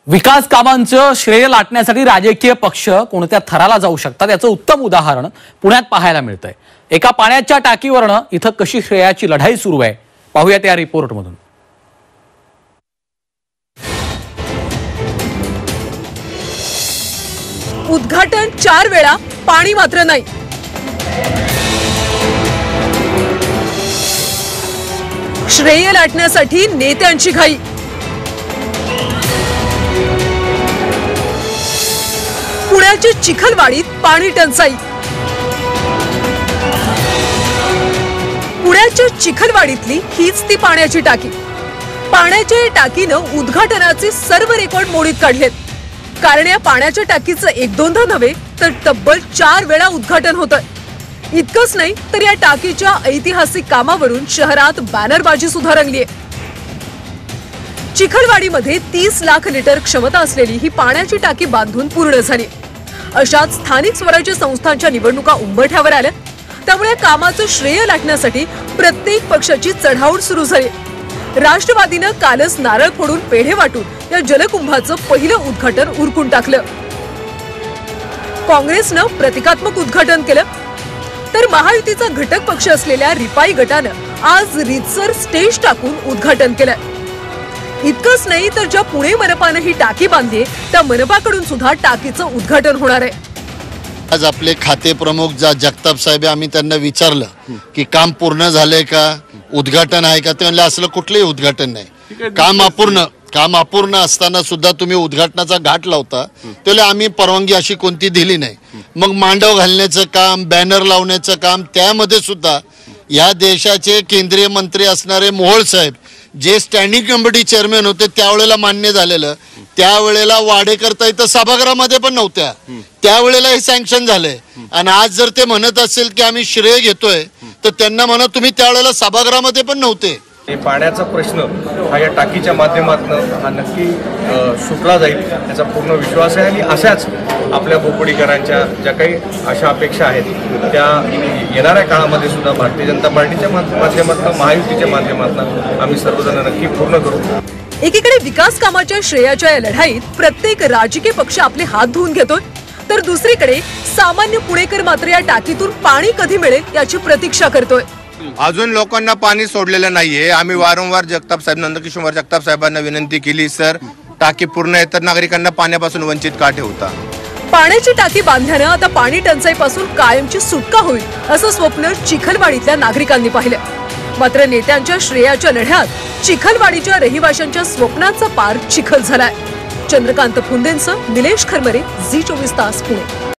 विकास कामांचं श्रेय लाटण्यासाठी राजकीय पक्ष कोणत्या थराला जाऊ शकतात याचं उत्तम उदाहरण पुण्यात पाहायला मिळतंय। एका पाण्याच्या टाकीवरनं इथं कशी श्रेयाची लढाई सुरू आहे पाहूयात या रिपोर्टमधून। उद्घाटन 4 वेळा, पाणी मात्र नाही। श्रेय लाटण्यासाठी नेत्यांची घाई। पुण्याच्या चिखलवाडीत पाणी टंचाई। पुण्याच्या चिखलवाडीतली हीच ती पाण्याची टाकी। पाण्याच्या टाकीनं उद्घाटनाचे सर्व रेकॉर्ड मोडीत काढलेत। कारण या पाण्याच्या टाकीचं एक दोनदा नव्हे तर तब्बल 4 वेळा उद्घाटन होतंय। इतकंच नाही तर या टाकीच्या ऐतिहासिक कामावरून शहरात बॅनरबाजी सुद्धा रंगलीये। चिखलवाडीमध्ये 30 लाख लिटर क्षमता असलेली ही पाण्याची टाकी बांधून पूर्ण झाली। अशाच स्थानिक स्वराज्य संस्थांच्या निवडणुका उंबरठ्यावर आल्या, त्यामुळे कामाचं श्रेय लाटण्यासाठी प्रत्येक पक्षाची चढाओढ सुरू झाली। राष्ट्रवादीनं कालच नारळ फोडून पेढे वाटून या जलकुंभाचं पहिलं उद्घाटन उरकून टाकलं। काँग्रेसनं प्रतिकात्मक उद्घाटन केलं, तर महायुतीचा घटक पक्ष असलेल्या रिपाई गटानं आज रीतसर स्टेज टाकून उद्घाटन केलं। इतकंच नाही तर ज्या पुणे मनपानं ही टाकी बांधली त्या मनपाकडून सुद्धा टाकीचं उद्घाटन होणार आहे। आज आपले खाते प्रमुख जगताप साहेब, आम्ही त्यांना विचारलं की काम पूर्ण झालंय का, उद्घाटन आहे का, ते म्हणले असलं कुठलंही उद्घाटन नाही, काम अपूर्ण असताना सुद्धा तुम्ही उद्घाटनाचा घाट लावता, त्याला आम्ही परवानगी अशी कोणती दिली नाही। मग मांडव घालण्याचं काम, बॅनर लावण्याचं काम, त्यामध्ये सुद्धा या देशाचे केंद्रीय मंत्री असणारे मोहोळ साहेब जे स्टँडिंग कमिटी चेअरमॅन होते त्यावेळेला मान्य झालेलं, त्यावेळेला वाडेकरता इथं सभागृहामध्ये पण नव्हत्या, त्यावेळेला हे सँक्शन झालंय। आणि आज जर ते म्हणत असेल की आम्ही श्रेय घेतोय तर त्यांना म्हणा तुम्ही त्यावेळेला सभागृहामध्ये पण नव्हते। पाण्याचा प्रश्न हा या टाकीच्या माध्यमातून हा नक्की सुटला जाईल याचा पूर्ण विश्वास आहे। आणि अशाच आपल्या भोपडीकरांच्या ज्या काही आशा अपेक्षा आहेत त्या येणाऱ्या काळामध्ये सुद्धा भारतीय जनता पार्टीच्या माध्यमातून, महायुतीच्या माध्यमातून आम्ही सर्वजण नक्की पूर्ण करू। एकीकडे विकास कामाच्या श्रेयाच्या या लढाईत प्रत्येक राजकीय पक्ष आपले हात धुवून घेतोय, तर दुसरीकडे सामान्य पुणेकर मात्र या टाकीतून पाणी कधी मिळेल याची प्रतीक्षा करतोय। अजून लोकांना पाणी सोडलेलं नाहीये। आम्ही वारंवार जगताप साहेब, नंदकिशोर जगताप साहेबांना विनंती केली, सर टाकी पूर्ण आहे तर नागरिकांना पाण्यापासून वंचित का ठेवता। पाण्याची टाकी बांधल्यानं आता पाणी टंचाईपासून कायमची सुटका होईल असं स्वप्न चिखलवाडीतल्या नागरिकांनी पाहिलं। मात्र नेत्यांच्या श्रेयाच्या लढ्यात चिखलवाडीच्या रहिवाशांच्या स्वप्नांचा पार चिखल झालाय। चंद्रकांत फुंदेंसह निलेश खरमरे, झी 24 तास पुणे।